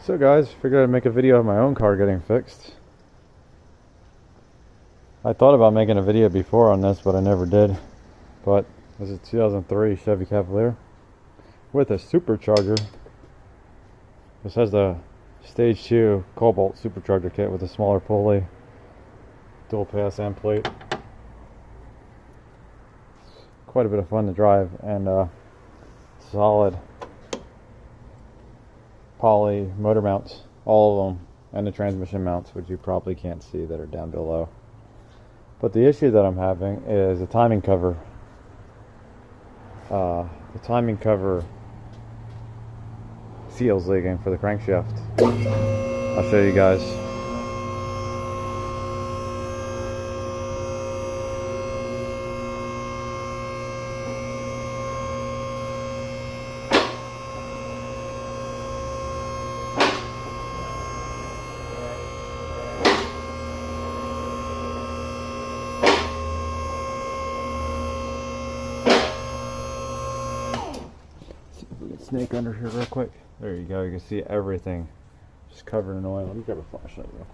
So guys, figured I'd make a video of my own car getting fixed. I thought about making a video before on this, but I never did. But this is a 2003 Chevy Cavalier with a supercharger. This has the Stage 2 Cobalt supercharger kit with a smaller pulley, dual pass end plate. It's quite a bit of fun to drive, and solid poly motor mounts, all of them, and the transmission mounts, which you probably can't see that are down below. But the issue that I'm having is the timing cover. The timing cover seal's leaking for the crankshaft. I'll show you guys. Snake under here real quick. There you go. You can see everything just covered in oil. Let me grab a flashlight real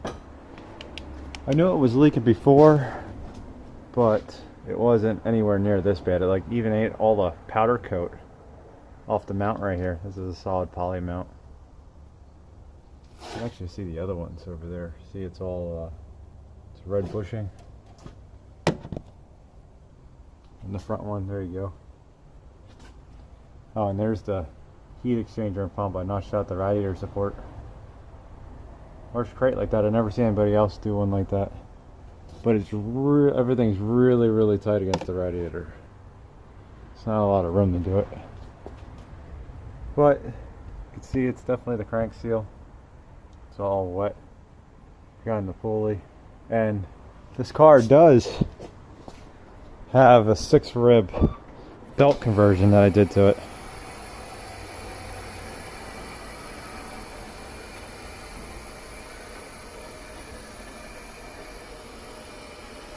quick. I knew it was leaking before, but it wasn't anywhere near this bad. It like even ate all the powder coat off the mount right here. This is a solid poly mount. You can actually see the other ones over there. See, it's all it's red bushing. And the front one, there you go. Oh, and there's the heat exchanger and pump. I notched out the radiator support. Large crate like that, I never seen anybody else do one like that. But it's everything's really tight against the radiator. It's not a lot of room to do it. But you can see it's definitely the crank seal. It's all wet behind the pulley. And this car does have a 6-rib belt conversion that I did to it.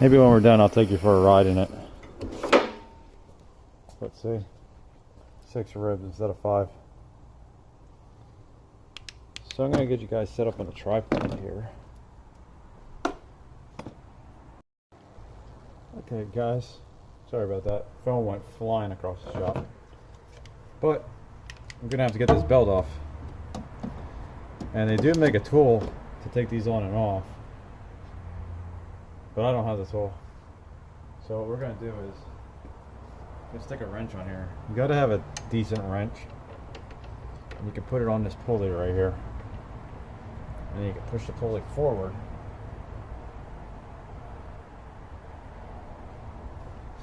Maybe when we're done I'll take you for a ride in it. Let's see. 6 ribs instead of 5. So I'm going to get you guys set up on a tripod here. Okay guys, sorry about that. Phone went flying across the shop. But I'm gonna have to get this belt off. And they do make a tool to take these on and off, but I don't have the tool. So what we're gonna do is just stick a wrench on here. You gotta have a decent wrench. And you can put it on this pulley right here. And then you can push the pulley forward.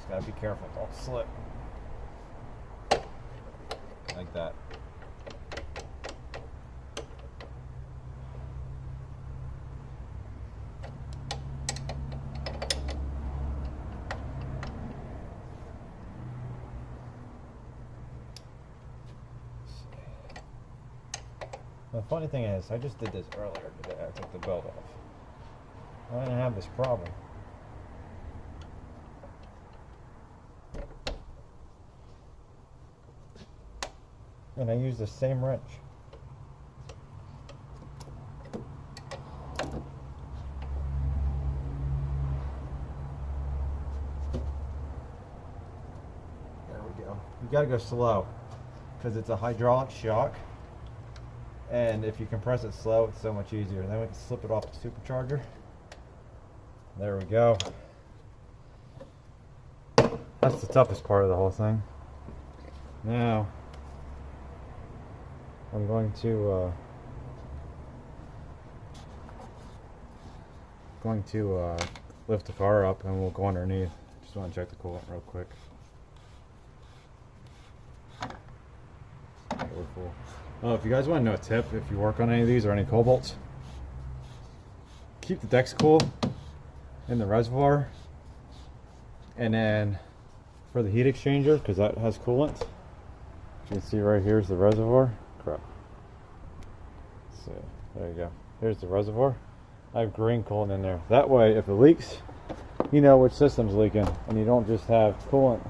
Gotta be careful, don't slip. Like that. The funny thing is, I just did this earlier today. I took the belt off. I didn't have this problem. And I use the same wrench. There we go. You gotta go slow because it's a hydraulic shock, and if you compress it slow, it's so much easier. Then we can slip it off the supercharger. There we go. That's the toughest part of the whole thing. Now I'm going to lift the car up and we'll go underneath. Just want to check the coolant real quick. Okay, we're full. Oh, if you guys want to know a tip, if you work on any of these or any cobalts, keep the decks cool in the reservoir, and then for the heat exchanger, because that has coolant, you can see right here is the reservoir. Crap. So there you go. Here's the reservoir. I have green coolant in there. That way, if it leaks, you know which system's leaking, and you don't just have coolant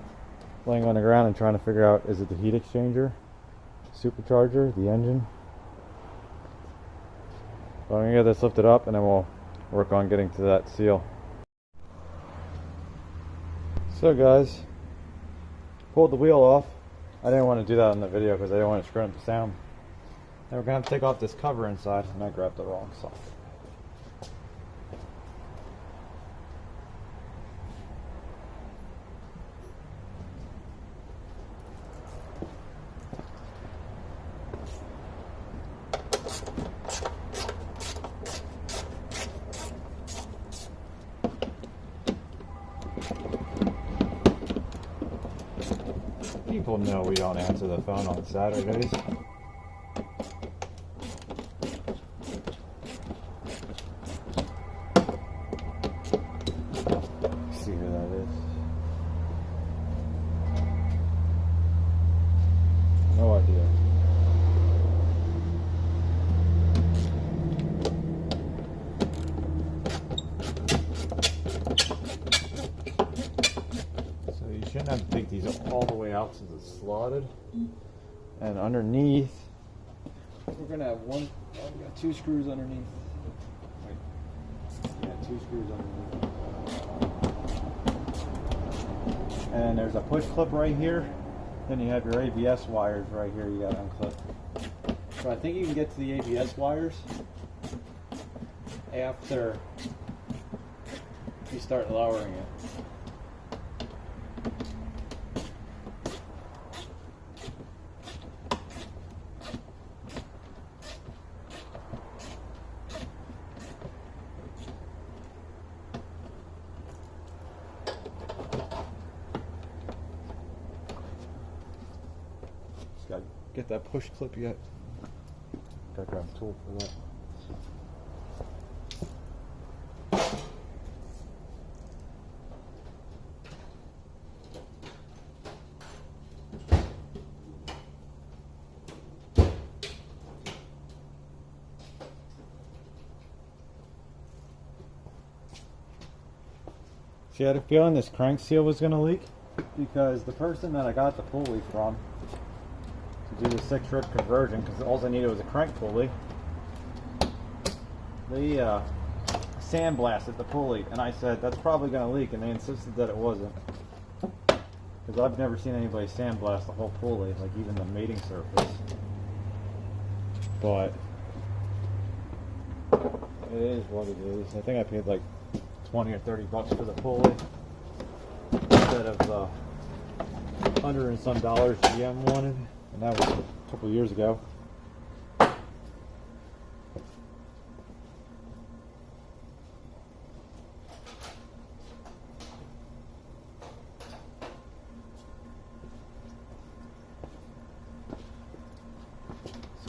laying on the ground and trying to figure out, is it the heat exchanger? supercharger, the engine. So I'm gonna get this lifted up and then we'll work on getting to that seal. So guys, pulled the wheel off. I didn't want to do that in the video because I didn't want to screw up the sound. And we're gonna have to take off this cover inside, and I grabbed the wrong side. People know we don't answer the phone on Saturdays. See who that is. No idea. You shouldn't have to take these all the way out since it's slotted. And underneath, we're gonna have one. Oh, we got 2 screws underneath. Wait, yeah, 2 screws underneath. And there's a push clip right here. Then you have your ABS wires right here. You gotta unclip. So I think you can get to the ABS wires after you start lowering it. Gotta get that push clip yet. Gotta grab a tool for that. See, I had a feeling this crank seal was gonna leak because the person that I got the pulley from to do the 6-rip conversion, because all I needed was a crank pulley, they sandblasted the pulley, and I said that's probably going to leak, and they insisted that it wasn't, because I've never seen anybody sandblast the whole pulley, like even the mating surface. But it is what it is. I think I paid like 20 or 30 bucks for the pulley instead of the $100 and some GM wanted. And that was a couple years ago. So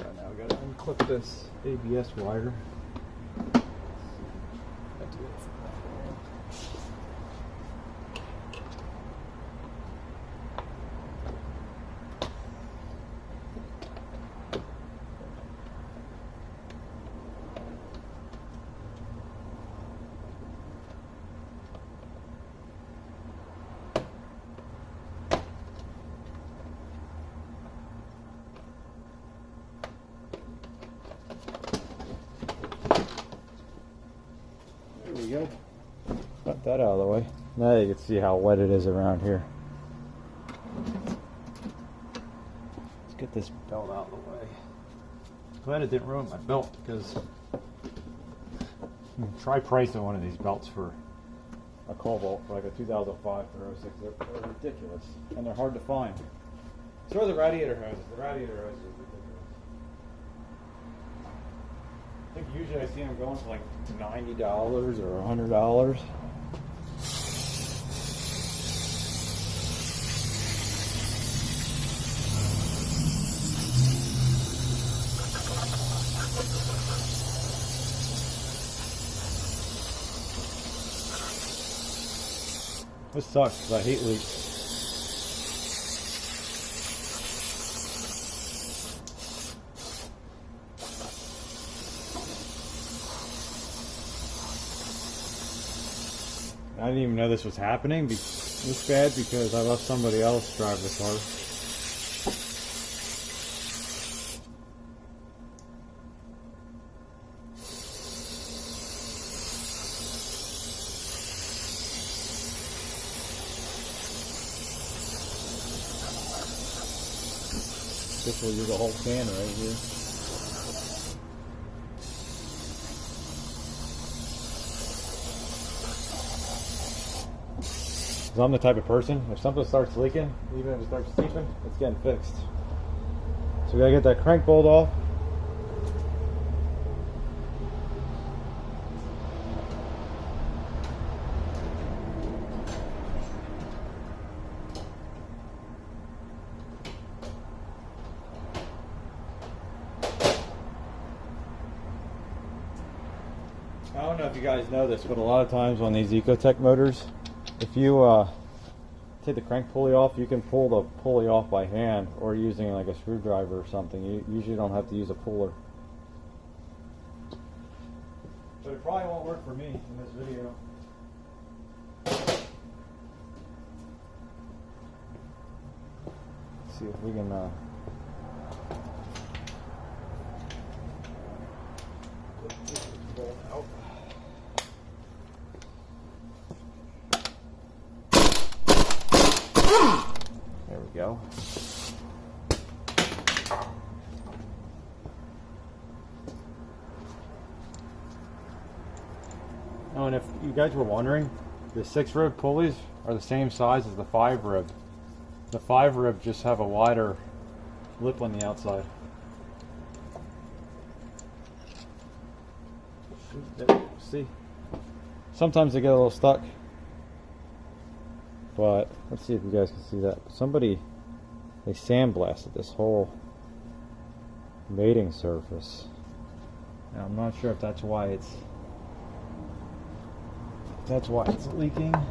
now we gotta unclip this ABS wire. There we go. Got that out of the way. Now you can see how wet it is around here. Let's get this belt out of the way. Glad it didn't ruin my belt, because try pricing one of these belts for a Cobalt for like a 2005 or 06. They're ridiculous, and they're hard to find. So are the radiator hoses. The radiator hoses are ridiculous. I think usually I see them going for like $90 or $100. This sucks because I hate leaks. I didn't even know this was happening this bad because I let somebody else drive the car. guess we'll use a whole can right here. Because I'm the type of person, if something starts leaking, even if it starts seeping, it's getting fixed. So we gotta get that crank bolt off. I don't know if you guys know this, but a lot of times on these Ecotec motors, if you take the crank pulley off, you can pull the pulley off by hand or using like a screwdriver or something. You usually don't have to use a puller. But it probably won't work for me in this video. Let's see if we can out. There we go. Oh, and if you guys were wondering, the 6-rib pulleys are the same size as the 5-rib. The 5-rib just have a wider lip on the outside. See? Sometimes they get a little stuck. But let's see if you guys can see that. Somebody, they sandblasted this whole mating surface. Now, I'm not sure if that's why it's leaking. Let's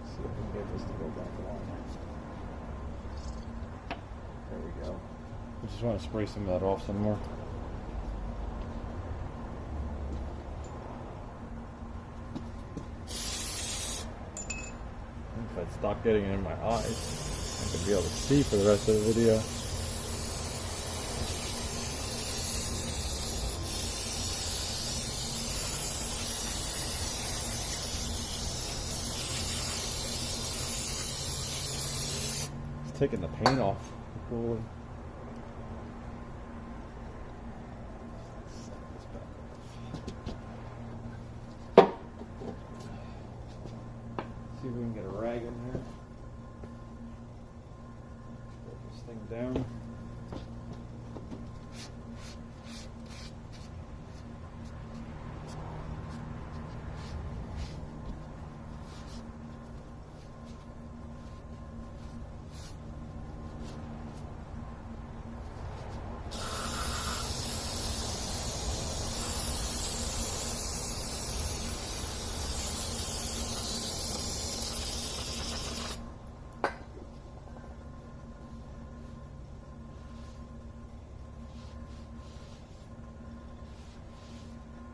see if we can get this to go back along. There we go. I just want to spray some of that off some more. If I'd stop getting it in my eyes, I could be able to see for the rest of the video. It's taking the paint off the pulley. See if we can get a rag in there. Put this thing down.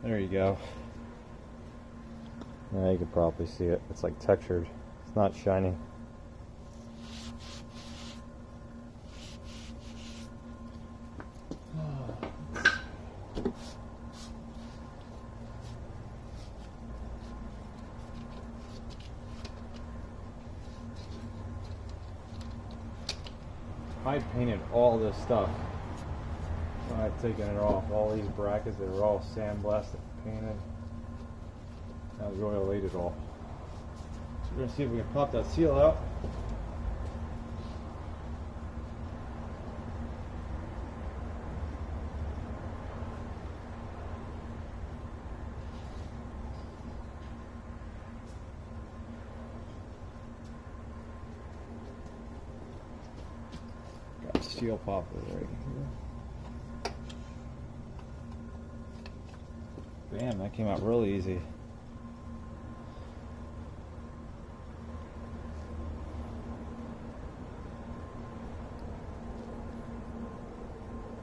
There you go. Now you can probably see it. It's like textured. It's not shiny. I painted all this stuff. I've taken it off. All these brackets, they were all sandblasted, painted. I was oil laid it all. So we're going to see if we can pop that seal out. Got a seal popper right here. Damn, that came out really easy.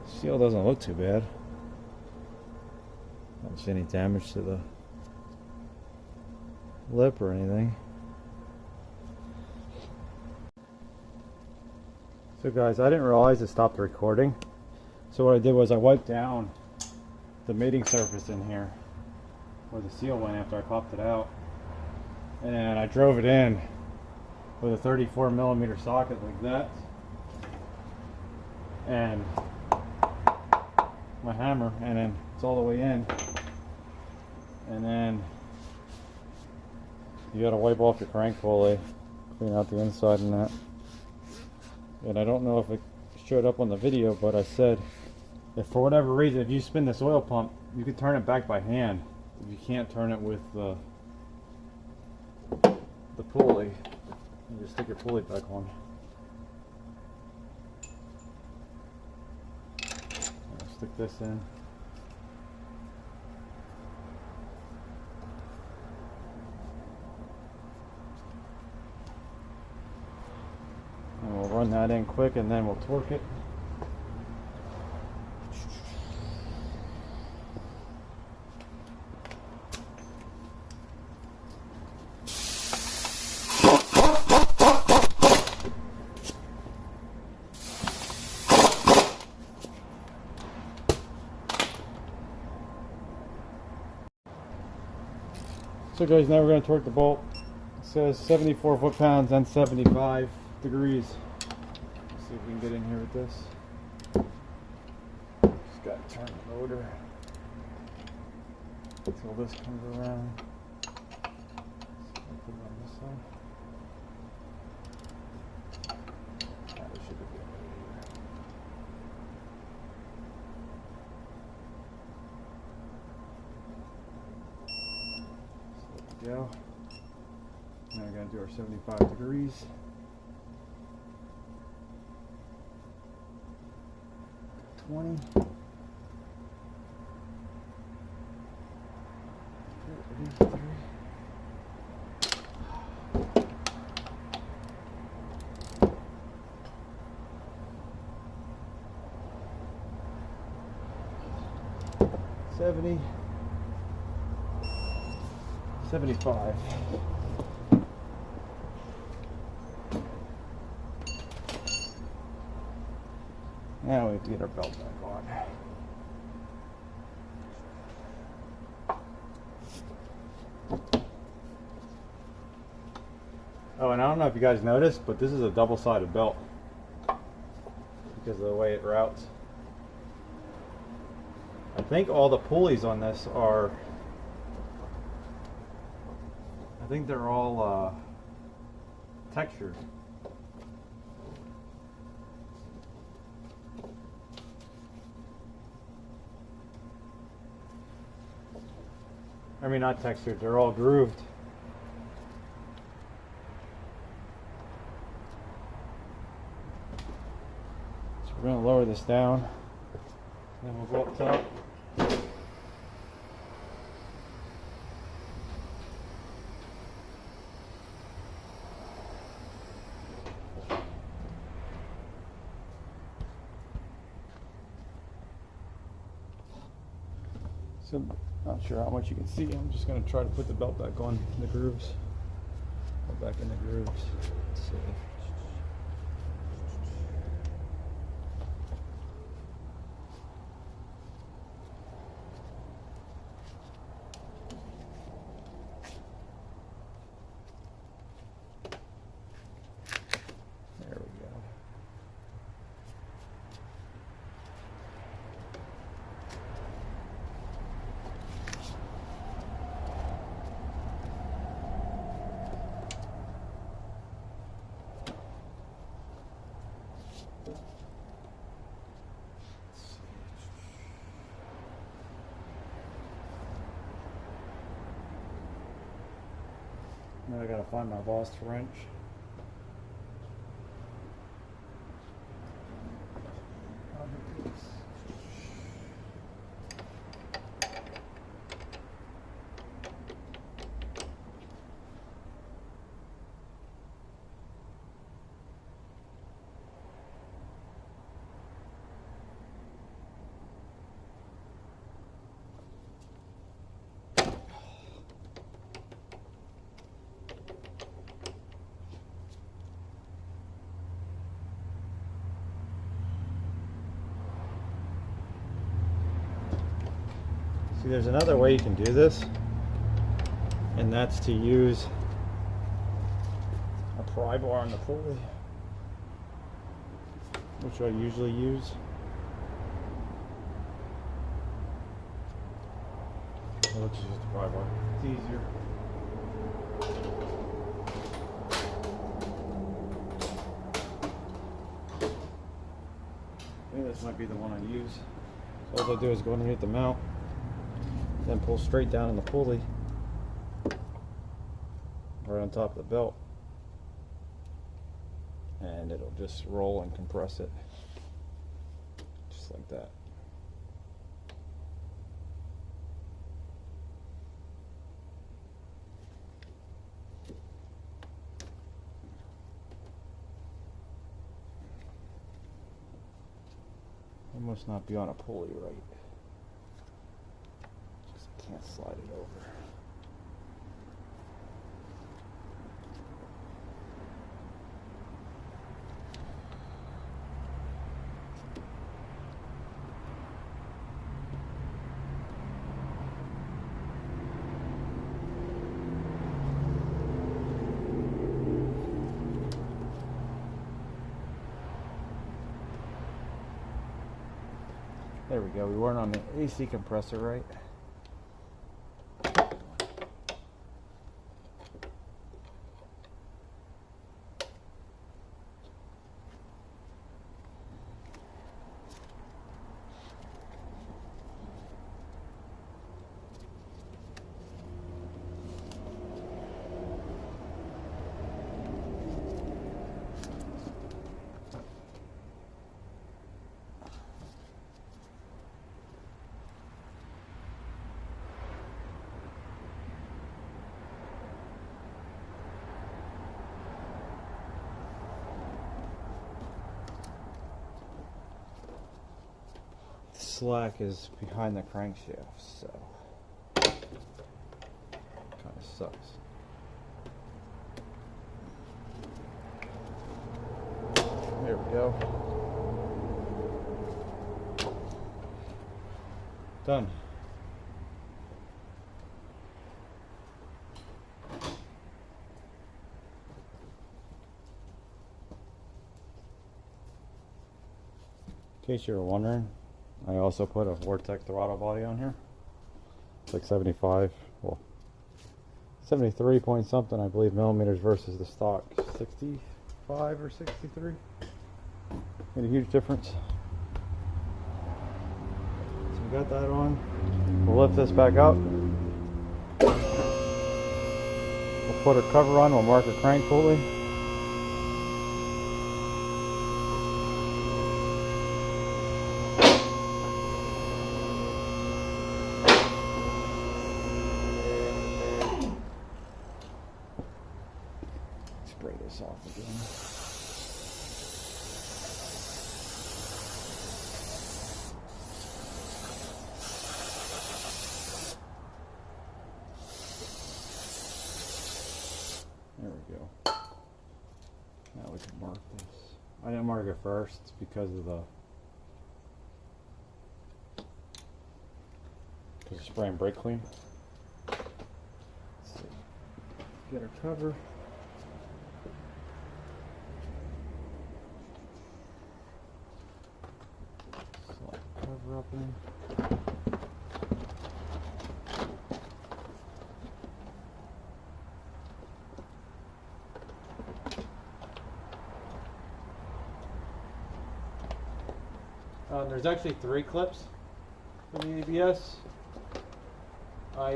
Seal doesn't look too bad. Don't see any damage to the lip or anything. So guys, I didn't realize it stopped the recording. So what I did was I wiped down the mating surface in here where the seal went after I popped it out, and I drove it in with a 34 millimeter socket like that, and my hammer, and then it's all the way in, and then you got to wipe off your crank pulley, clean out the inside and that. And I don't know if it showed up on the video, but I said if for whatever reason, if you spin this oil pump, you can turn it back by hand. If you can't turn it with the pulley, you just stick your pulley back on. I'll stick this in. And we'll run that in quick, and then we'll torque it. So guys, now we're going to torque the bolt. It says 74 foot-pounds and 75 degrees. Let's see if we can get in here with this. Just got to turn the motor until this comes around. So I'll put it on this side. That should be good. Go. Now we're going to do our 75 degrees. $20. $70. 75. Now we have to get our belt back on. Oh, and I don't know if you guys noticed, but this is a double-sided belt because of the way it routes. I think all the pulleys on this are, I think they're all textured. I mean, not textured, they're all grooved. So we're going to lower this down, then we'll go up top. So, not sure how much you can see. I'm just going to try to put the belt back on the grooves. Go back in the grooves. Let's see. There we go. Now I gotta find my boss wrench. See, there's another way you can do this, and that's to use a pry bar on the pulley, which I usually use. I'll just use the pry bar. It's easier. I think this might be the one I use. So all I do is go underneath the mount, then pull straight down on the pulley, right on top of the belt, and it'll just roll and compress it, just like that. It must not be on a pulley right. Just can't slide it over. There we go, we weren't on the AC compressor, right? Slack is behind the crankshaft, so kind of sucks. There we go. Done. In case you were wondering, I also put a Vortec throttle body on here. It's like 75, well, 73 point something, I believe, millimeters versus the stock 65 or 63. Made a huge difference. So we got that on. We'll lift this back up. We'll put a cover on. We'll mark a crank pulley. Spray this off again. There we go. Now we can mark this. I didn't mark it first because of the spray and brake clean. Let's see. Get our cover. Cover up in. There's actually 3 clips for the ABS. I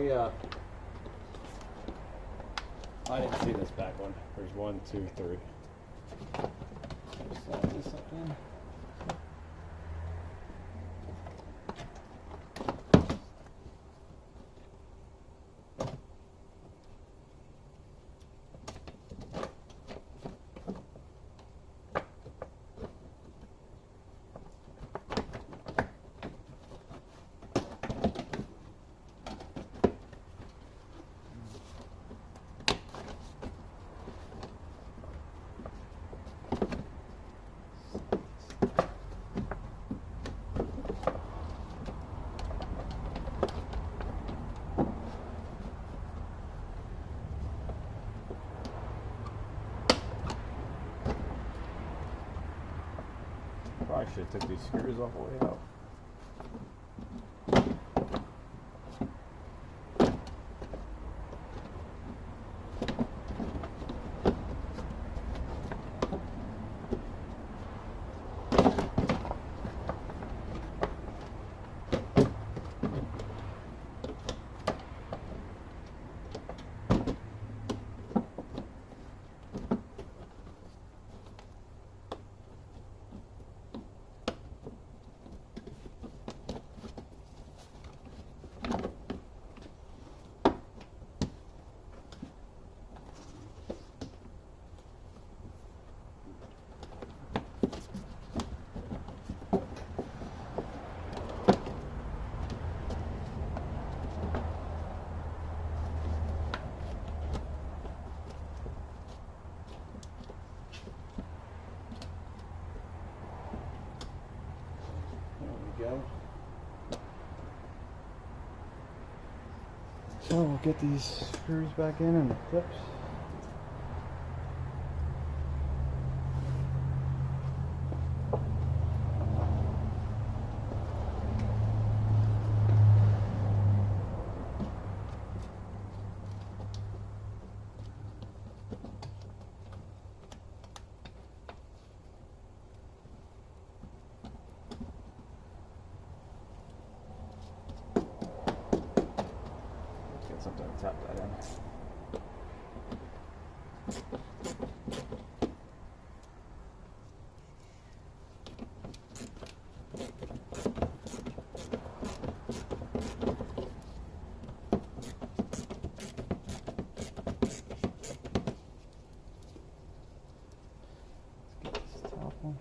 didn't see this back one. There's 1, 2, 3. Slide this up in. should have took these screws all the way out. Go. So we'll get these screws back in and the clips. Something to tap that in. Let's get this top one.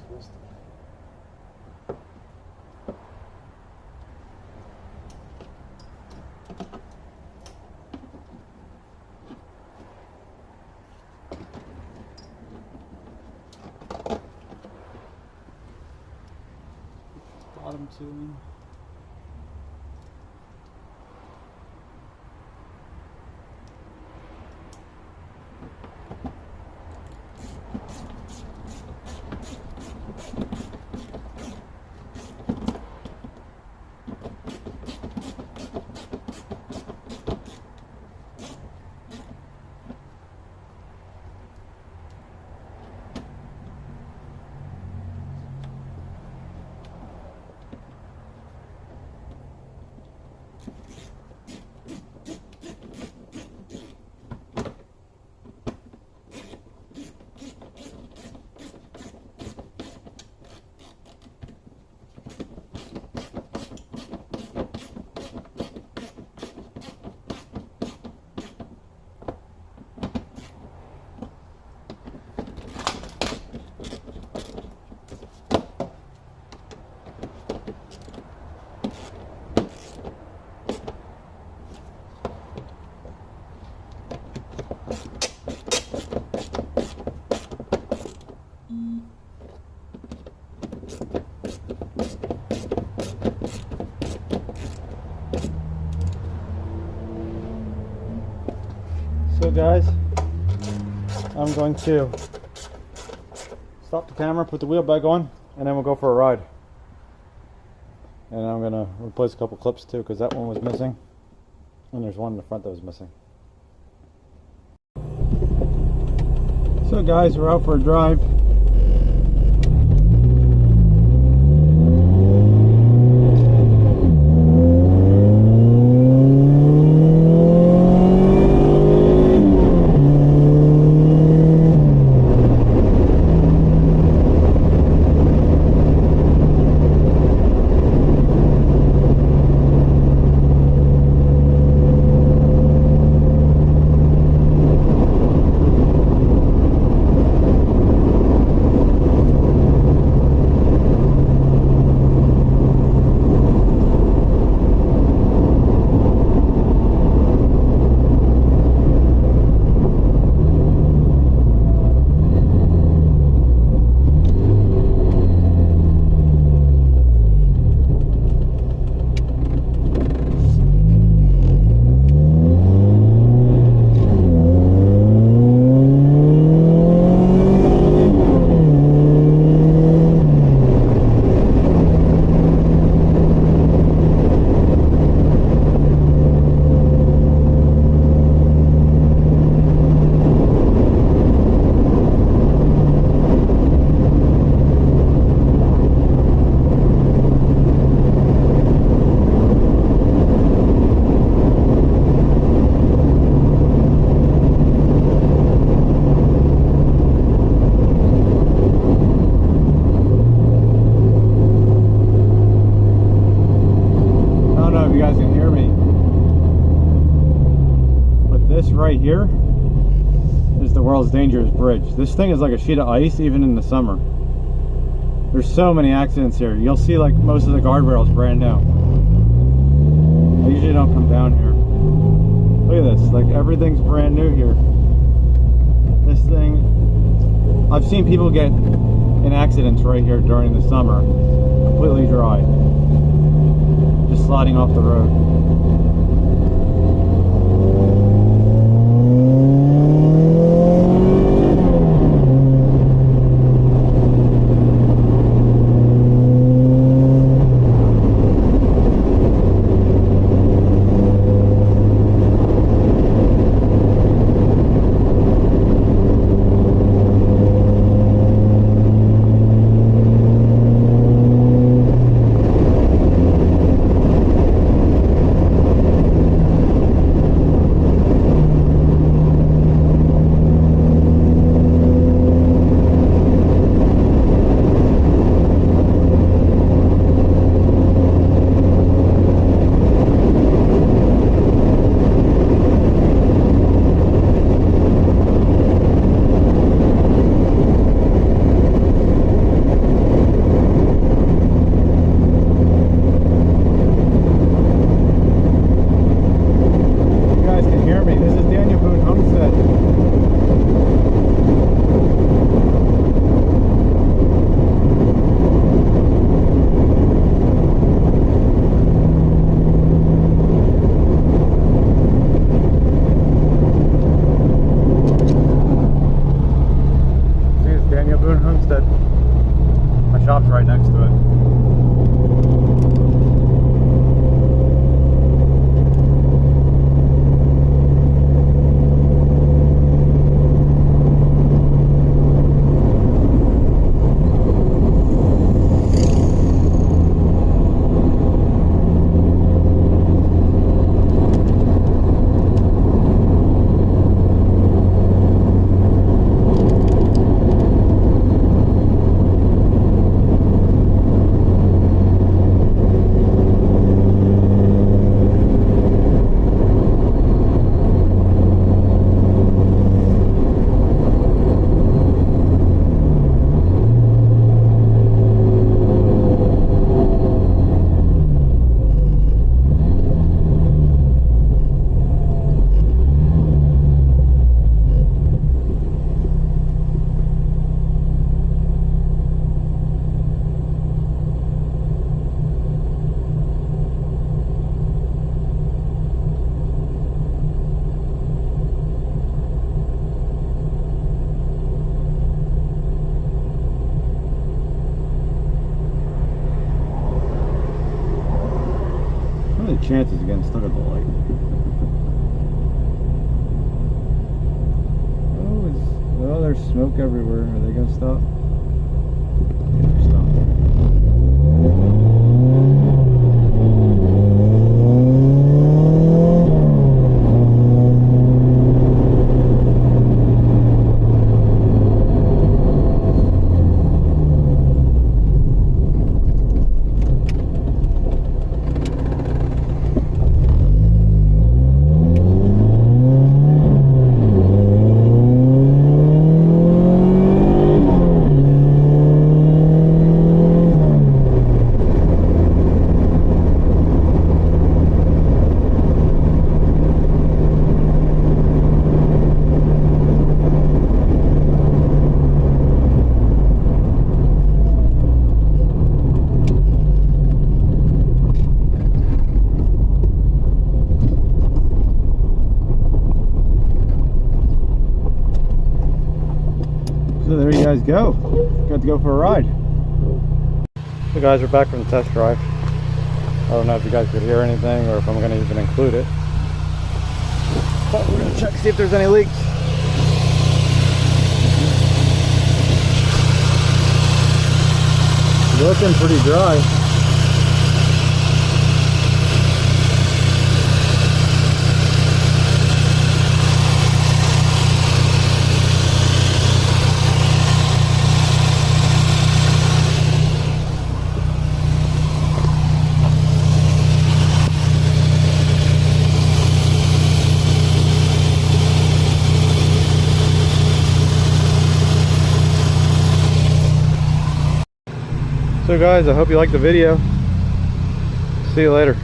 Twisted. Bottom two in. So guys, I'm going to stop the camera, put the wheel back on, and then we'll go for a ride. And I'm going to replace a couple clips too, because that one was missing. And there's one in the front that was missing. So guys, we're out for a drive. right here is the world's dangerous bridge. This thing is like a sheet of ice even in the summer. There's so many accidents here. You'll see like most of the guardrails brand new. I usually don't come down here. Look at this, like everything's brand new here. This thing, I've seen people get in accidents right here during the summer, completely dry, just sliding off the road. My shop's right next to it. Chances of getting stuck at the light. Oh, there's smoke everywhere. Are they gonna stop? Yeah, they're stopping. So there you guys go. Got to go for a ride. So guys, we're back from the test drive. I don't know if you guys could hear anything or if I'm going to even include it. But we're going to check, see if there's any leaks. It's looking pretty dry. guys, I hope you liked the video. See you later.